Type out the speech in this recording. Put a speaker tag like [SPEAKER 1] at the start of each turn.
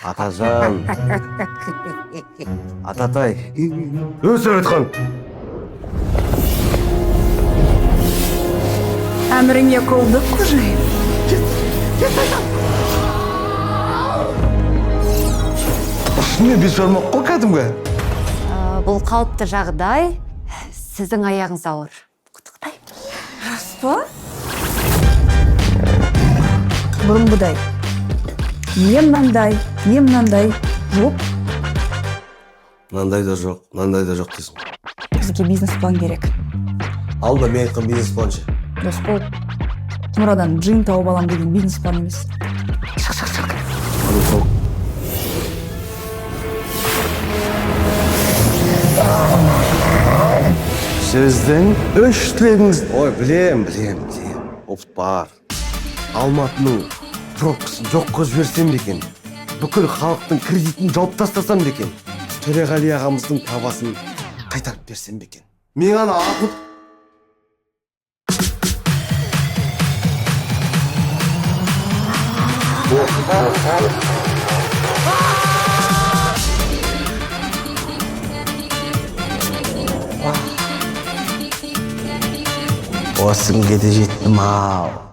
[SPEAKER 1] Атажан. Ататай. Өсіретхан.
[SPEAKER 2] Әміріңе қолдық қожайын.
[SPEAKER 1] Шыны бес жармақ қой кәдімгі.
[SPEAKER 3] Бұл қалыпты жағдай. Сіздің аяғыңыз ауыр. Құттықтаймын.
[SPEAKER 2] Рас па? Бұрынғыдай. Не мынандай. Жоқ.
[SPEAKER 1] Мынандай да жоқ дейсің.
[SPEAKER 2] Бізге бизнес-план керек.
[SPEAKER 1] Алда мен айтқан бизнес планшы.
[SPEAKER 2] Досқол, құмырадан джин тауып алам деген бизнес-план емес. Шық.
[SPEAKER 1] Ану сол. Сіздің үш тілегіңіз... Ой, білем. Опыт бар. Алматының пробкасын жоққа жіберсем екен. Бүкіл халықтың кредитін жауып тастасам екен. Төреғали ағамыздың табасын қайтарып берсем екен. Мен ана ақыт... Осынға да жеттім ау.